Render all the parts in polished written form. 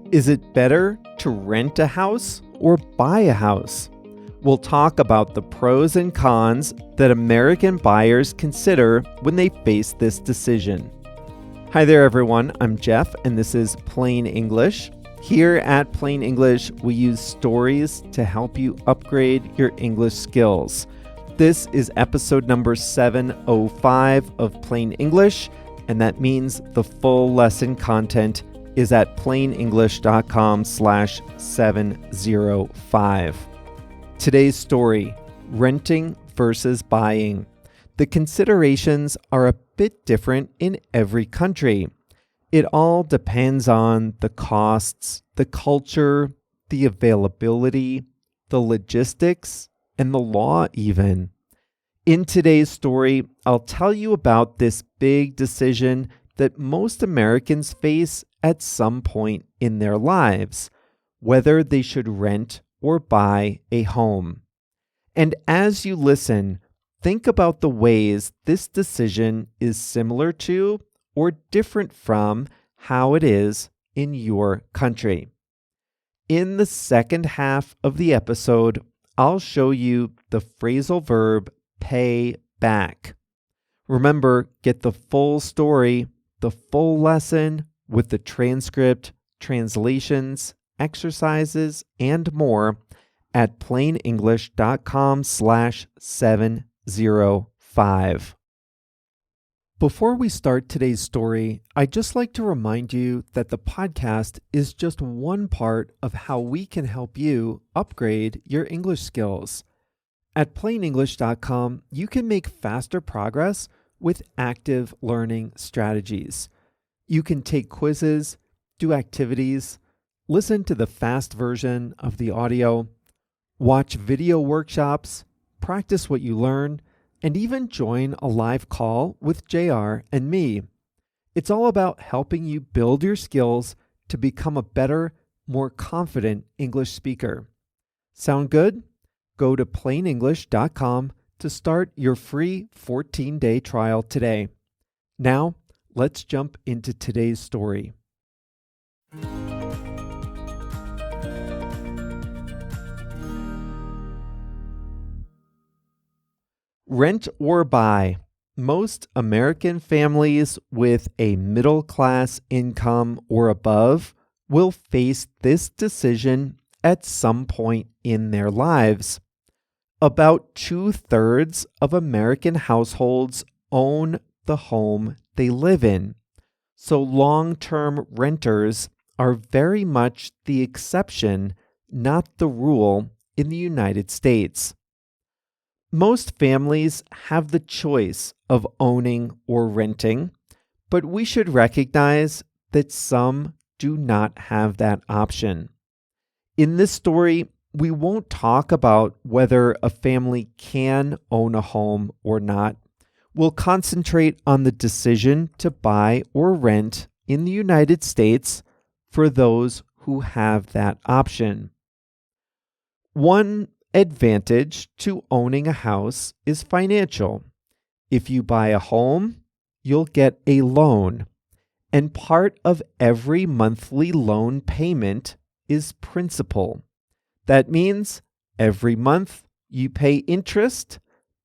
Is it better to rent a house or buy a house? We'll talk about the pros and cons that American buyers consider when they face this decision. Hi there, everyone. I'm Jeff, and this is Plain English. Here at Plain English, we use stories to help you upgrade your English skills. This is episode number 705 of Plain English, and that means the full lesson content is at plainenglish.com/705. Today's story, renting versus buying. The considerations are a bit different in every country. It all depends on the costs, the culture, the availability, the logistics, and the law even. In today's story, I'll tell you about this big decision that most Americans face at some point in their lives, whether they should rent or buy a home. And as you listen, think about the ways this decision is similar to or different from how it is in your country. In the second half of the episode, I'll show you the phrasal verb pay back. Remember, get the full story, the full lesson with the transcript, translations, exercises, and more at plainenglish.com/705. Before we start today's story, I'd just like to remind you that the podcast is just one part of how we can help you upgrade your English skills. At plainenglish.com, you can make faster progress with active learning strategies. You can take quizzes, do activities, listen to the fast version of the audio, watch video workshops, practice what you learn, and even join a live call with JR and me. It's all about helping you build your skills to become a better, more confident English speaker. Sound good? Go to plainenglish.com to start your free 14-day trial today. Now, let's jump into today's story. Rent or buy. Most American families with a middle-class income or above will face this decision at some point in their lives. About 2/3 of American households own the home they live in, so long-term renters are very much the exception, not the rule, in the United States. Most families have the choice of owning or renting, but we should recognize that some do not have that option. In this story, we won't talk about whether a family can own a home or not. We'll concentrate on the decision to buy or rent in the United States for those who have that option. One advantage to owning a house is financial. If you buy a home, you'll get a loan, and part of every monthly loan payment is principal. That means every month you pay interest,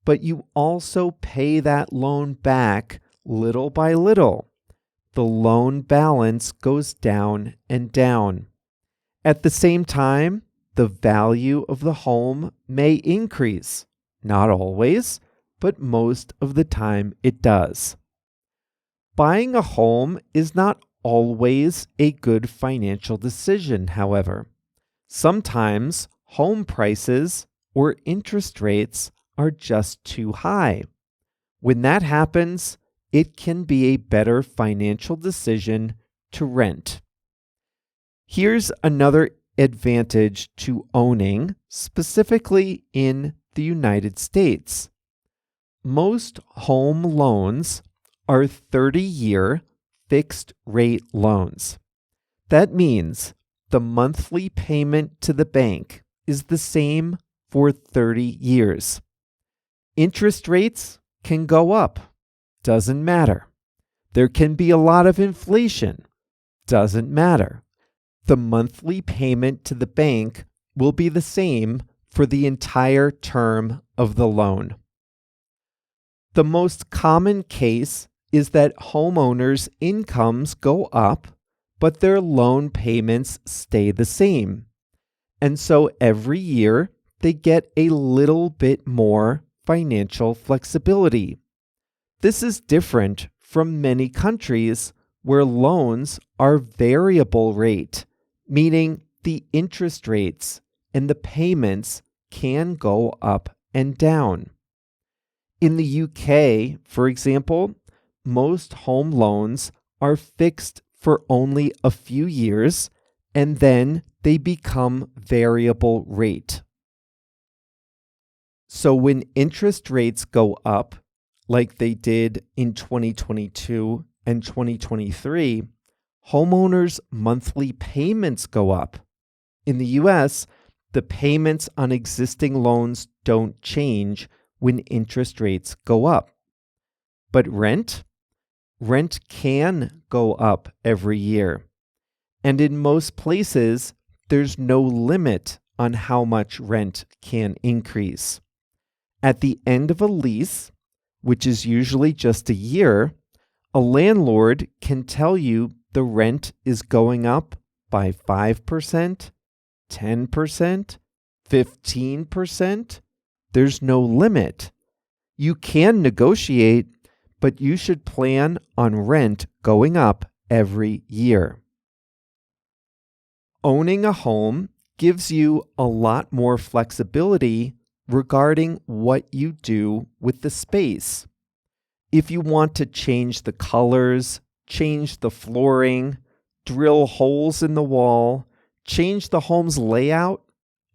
but you also pay that loan back little by little. The loan balance goes down and down. At the same time, the value of the home may increase. Not always, but most of the time it does. Buying a home is not always a good financial decision, however. Sometimes home prices or interest rates are just too high. When that happens, it can be a better financial decision to rent. Here's another advantage to owning, specifically in the United States. Most home loans are 30-year fixed rate loans. That means the monthly payment to the bank is the same for 30 years. Interest rates can go up. Doesn't matter. There can be a lot of inflation. Doesn't matter. The monthly payment to the bank will be the same for the entire term of the loan. The most common case is that homeowners' incomes go up, but their loan payments stay the same. And so every year they get a little bit more financial flexibility. This is different from many countries where loans are variable rate, meaning the interest rates and the payments can go up and down. In the UK, for example, most home loans are fixed for only a few years and then they become variable rate. So when interest rates go up, like they did in 2022 and 2023, homeowners' monthly payments go up. In the US, the payments on existing loans don't change when interest rates go up. But rent can go up every year. And in most places, there's no limit on how much rent can increase. At the end of a lease, which is usually just a year, a landlord can tell you the rent is going up by 5%, 10%, 15%. There's no limit. You can negotiate, but you should plan on rent going up every year. Owning a home gives you a lot more flexibility regarding what you do with the space. If you want to change the colors, change the flooring, drill holes in the wall, change the home's layout,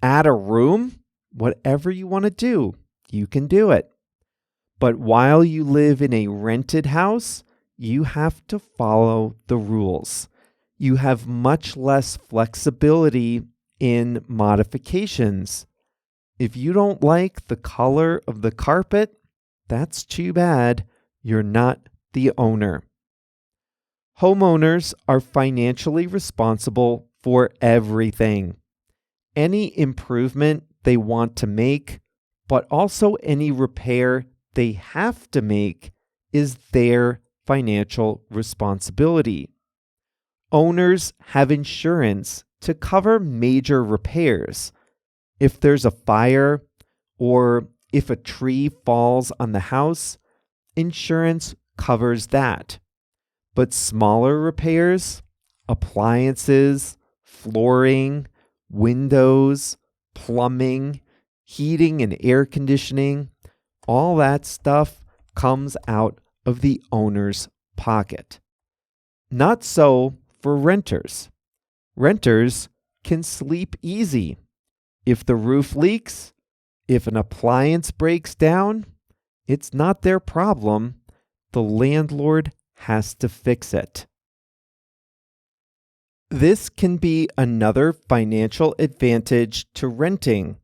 add a room, whatever you want to do, you can do it. But while you live in a rented house, you have to follow the rules. You have much less flexibility in modifications. If you don't like the color of the carpet, that's too bad. You're not the owner. Homeowners are financially responsible for everything. Any improvement they want to make, but also any repair they have to make, is their financial responsibility. Owners have insurance to cover major repairs. If there's a fire or if a tree falls on the house, insurance covers that. But smaller repairs, appliances, flooring, windows, plumbing, heating and air conditioning, all that stuff comes out of the owner's pocket. Not so for renters. Renters can sleep easy. If the roof leaks, if an appliance breaks down, it's not their problem. The landlord has to fix it. This can be another financial advantage to renting.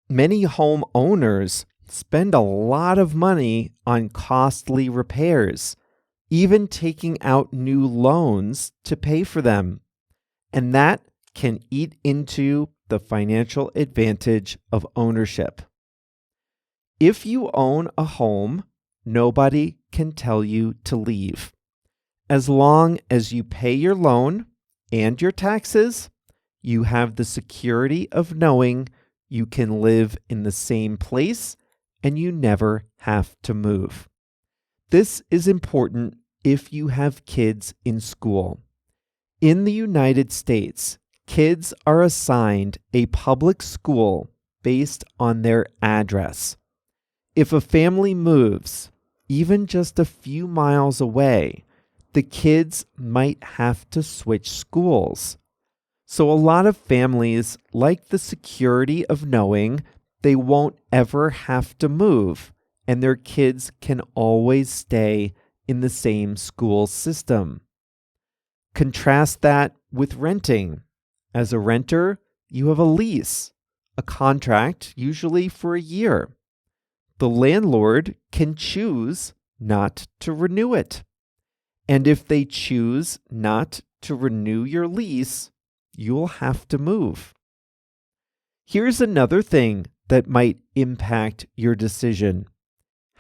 Many home owners spend a lot of money on costly repairs, even taking out new loans to pay for them. And that can eat into the financial advantage of ownership. If you own a home, nobody can tell you to leave. As long as you pay your loan and your taxes, you have the security of knowing you can live in the same place and you never have to move. This is important if you have kids in school. In the United States, kids are assigned a public school based on their address. If a family moves, even just a few miles away, the kids might have to switch schools. So a lot of families like the security of knowing they won't ever have to move and their kids can always stay in the same school system. Contrast that with renting. As a renter, you have a lease, a contract, usually for a year. The landlord can choose not to renew it. And if they choose not to renew your lease, you'll have to move. Here's another thing that might impact your decision: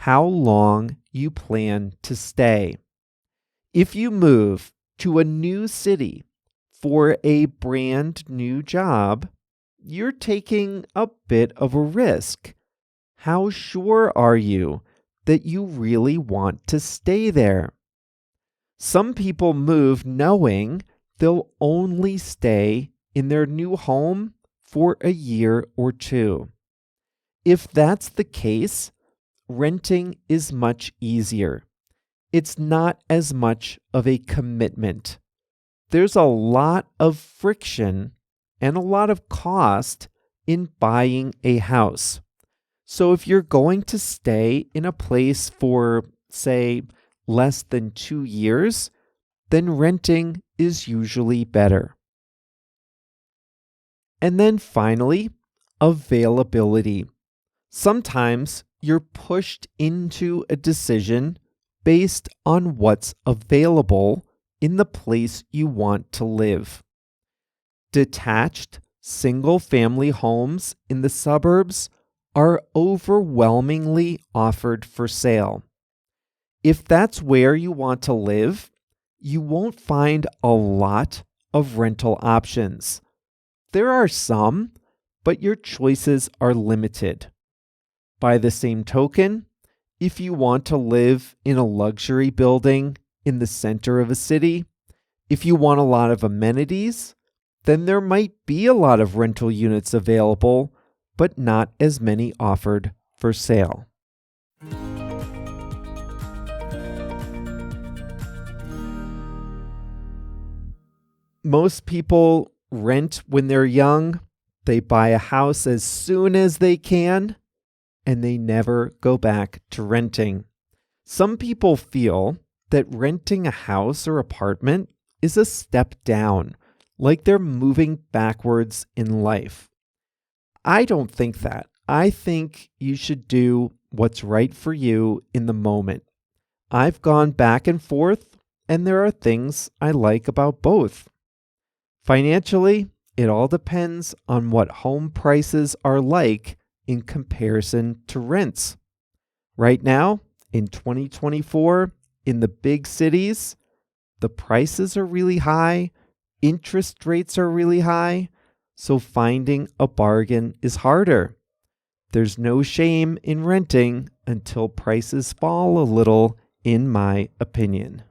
how long you plan to stay. If you move to a new city for a brand new job, you're taking a bit of a risk. How sure are you that you really want to stay there? Some people move knowing they'll only stay in their new home for a year or two. If that's the case, renting is much easier. It's not as much of a commitment. There's a lot of friction and a lot of cost in buying a house. So if you're going to stay in a place for, say, less than 2 years, then renting is usually better. And then finally, availability. Sometimes you're pushed into a decision based on what's available in the place you want to live. Detached, single-family homes in the suburbs are overwhelmingly offered for sale. If that's where you want to live, you won't find a lot of rental options. There are some, but your choices are limited. By the same token, if you want to live in a luxury building in the center of a city, if you want a lot of amenities, then there might be a lot of rental units available, but not as many offered for sale. Most people rent when they're young. They buy a house as soon as they can, and they never go back to renting. Some people feel that renting a house or apartment is a step down, like they're moving backwards in life. I don't think that. I think you should do what's right for you in the moment. I've gone back and forth, and there are things I like about both. Financially, it all depends on what home prices are like in comparison to rents. Right now, in 2024, in the big cities, the prices are really high, interest rates are really high, so finding a bargain is harder. There's no shame in renting until prices fall a little, in my opinion.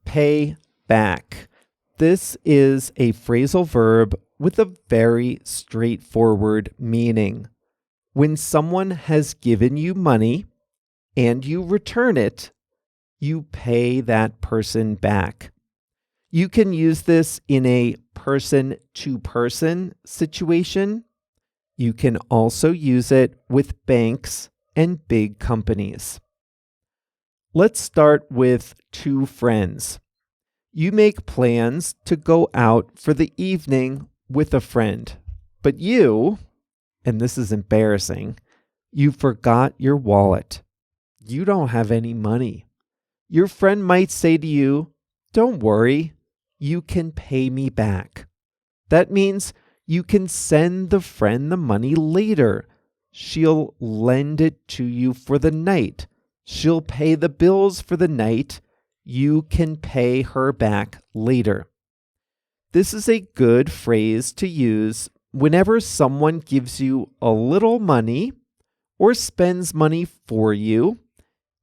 Pay back. This is a phrasal verb with a very straightforward meaning. When someone has given you money and you return it, you pay that person back. You can use this in a person-to-person situation. You can also use it with banks and big companies. Let's start with two friends. You make plans to go out for the evening with a friend, but you, and this is embarrassing, you forgot your wallet. You don't have any money. Your friend might say to you, "Don't worry, you can pay me back." That means you can send the friend the money later. She'll lend it to you for the night. She'll pay the bills for the night. You can pay her back later. This is a good phrase to use whenever someone gives you a little money or spends money for you,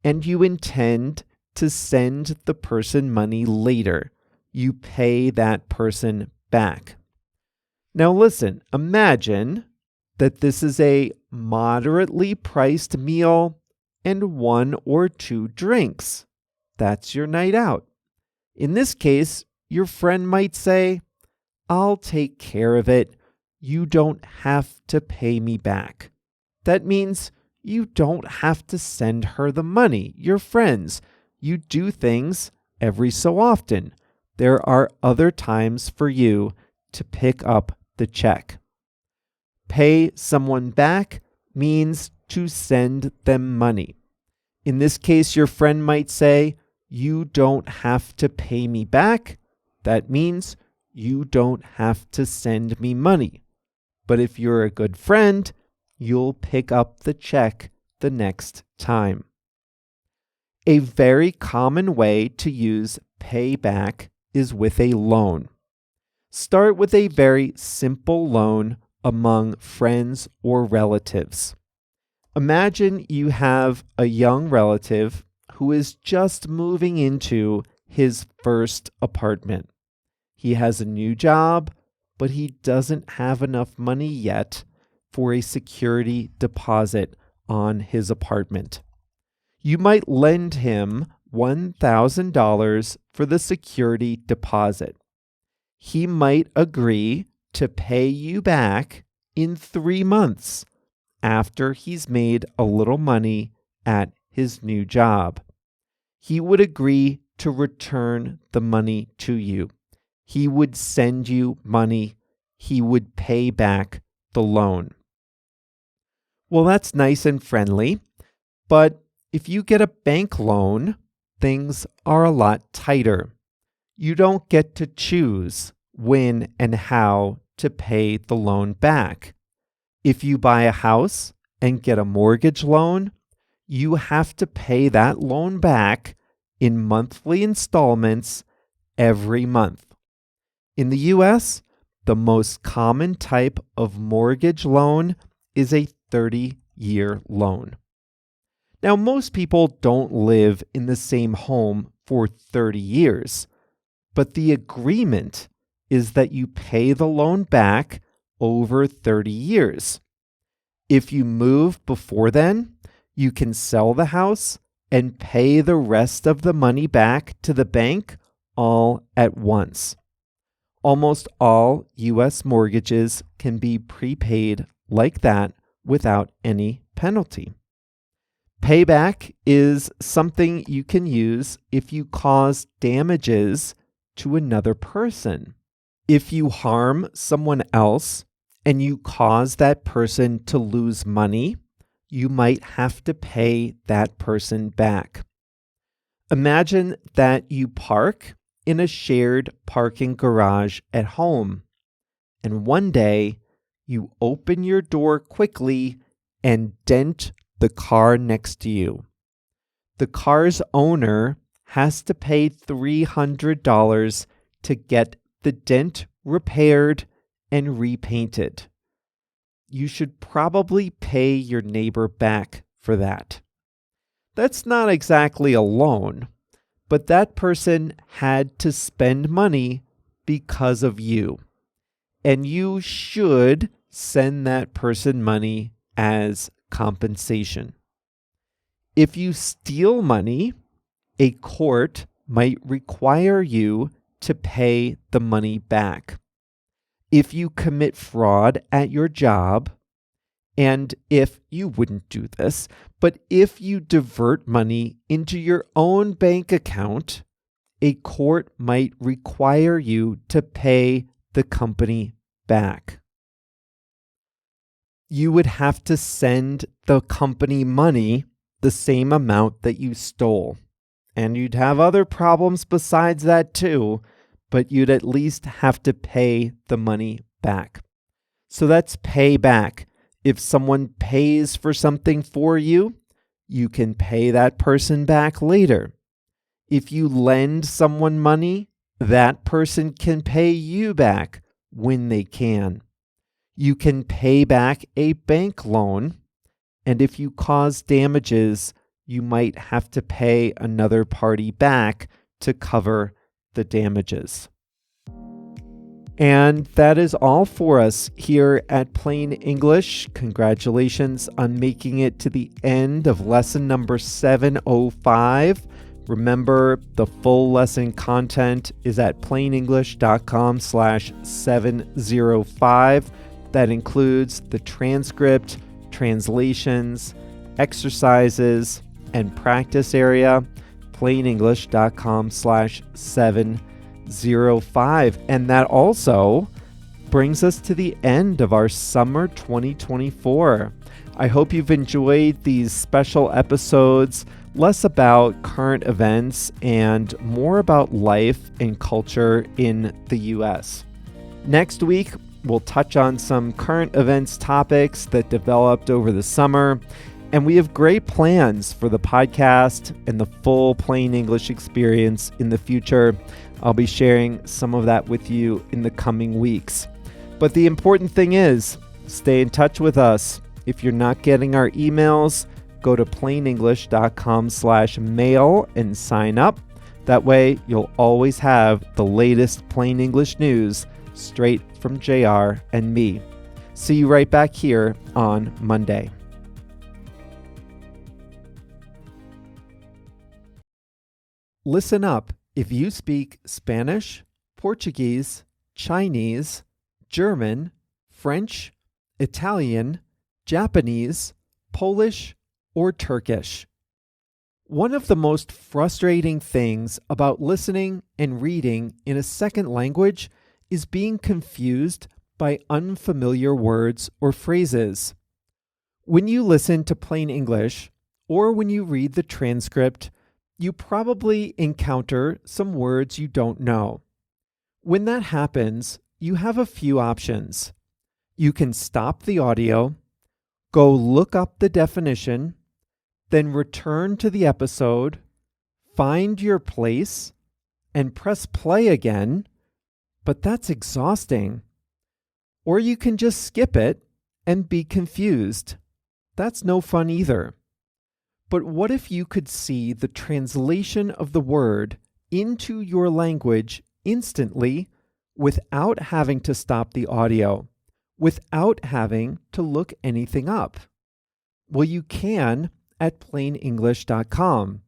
and you intend to send the person money later. You pay that person back. Now listen, imagine that this is a moderately priced meal and 1 or 2 drinks. That's your night out. In this case, your friend might say, "I'll take care of it. You don't have to pay me back." That means you don't have to send her the money. You're friends. You do things every so often. There are other times for you to pick up the check. Pay someone back means to send them money. In this case, your friend might say, "You don't have to pay me back." That means you don't have to send me money. But if you're a good friend, you'll pick up the check the next time. A very common way to use pay back is with a loan. Start with a very simple loan among friends or relatives. Imagine you have a young relative who is just moving into his first apartment. He has a new job, but he doesn't have enough money yet for a security deposit on his apartment. You might lend him $1,000 for the security deposit. He might agree to pay you back in 3 months after he's made a little money at his new job. He would agree to return the money to you. He would send you money. He would pay back the loan. Well, that's nice and friendly, but if you get a bank loan, things are a lot tighter. You don't get to choose when and how to pay the loan back. If you buy a house and get a mortgage loan, you have to pay that loan back in monthly installments every month. In the US, the most common type of mortgage loan is a 30-year loan. Now, most people don't live in the same home for 30 years, but the agreement is that you pay the loan back over 30 years. If you move before then, you can sell the house and pay the rest of the money back to the bank all at once. Almost all U.S. mortgages can be prepaid like that without any penalty. Payback is something you can use if you cause damages to another person. If you harm someone else and you cause that person to lose money, you might have to pay that person back. Imagine that you park in a shared parking garage at home, and one day you open your door quickly and dent the car next to you. The car's owner has to pay $300 to get the dent repaired and repainted. You should probably pay your neighbor back for that. That's not exactly a loan, but that person had to spend money because of you, and you should send that person money as compensation. If you steal money, a court might require you to pay the money back. If you commit fraud at your job, and if you wouldn't do this, but if you divert money into your own bank account, a court might require you to pay the company back. You would have to send the company money the same amount that you stole. And you'd have other problems besides that too, but you'd at least have to pay the money back. So that's pay back. If someone pays for something for you, you can pay that person back later. If you lend someone money, that person can pay you back when they can. You can pay back a bank loan, and if you cause damages, you might have to pay another party back to cover the damages. And that is all for us here at Plain English. Congratulations on making it to the end of lesson number 705. Remember, the full lesson content is at plainenglish.com/705. That includes the transcript, translations, exercises, and practice area. plainenglish.com/705. And that also brings us to the end of our summer 2024. I hope you've enjoyed these special episodes less about current events and more about life and culture in the US. Next week, we'll touch on some current events topics that developed over the summer, and we have great plans for the podcast and the full Plain English experience in the future. I'll be sharing some of that with you in the coming weeks. But the important thing is, stay in touch with us. If you're not getting our emails, go to plainenglish.com/mail and sign up. That way, you'll always have the latest Plain English news straight from JR and me. See you right back here on Monday. Listen up. If you speak Spanish, Portuguese, Chinese, German, French, Italian, Japanese, Polish, or Turkish. One of the most frustrating things about listening and reading in a second language is being confused by unfamiliar words or phrases. When you listen to Plain English, or when you read the transcript, you probably encounter some words you don't know. When that happens, you have a few options. You can stop the audio, go look up the definition, then return to the episode, find your place, and press play again, but that's exhausting. Or you can just skip it and be confused. That's no fun either. But what if you could see the translation of the word into your language instantly without having to stop the audio, without having to look anything up? Well, you can at plainenglish.com.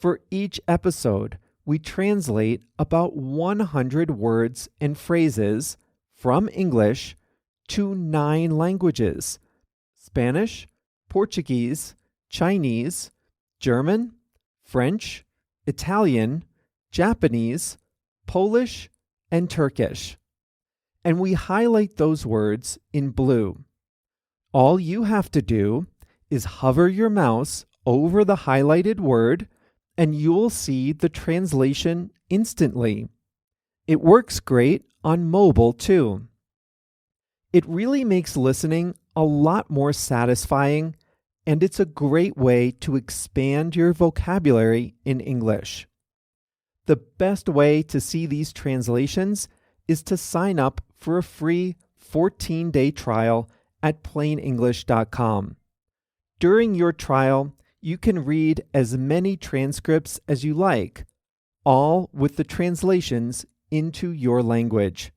For each episode, we translate about 100 words and phrases from English to 9 languages: Spanish, Portuguese, Chinese, German, French, Italian, Japanese, Polish, and Turkish. And we highlight those words in blue. All you have to do is hover your mouse over the highlighted word, and you'll see the translation instantly. It works great on mobile too. It really makes listening a lot more satisfying, and it's a great way to expand your vocabulary in English. The best way to see these translations is to sign up for a free 14-day trial at plainenglish.com. During your trial, you can read as many transcripts as you like, all with the translations into your language.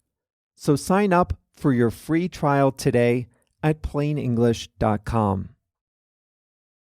So sign up for your free trial today at plainenglish.com.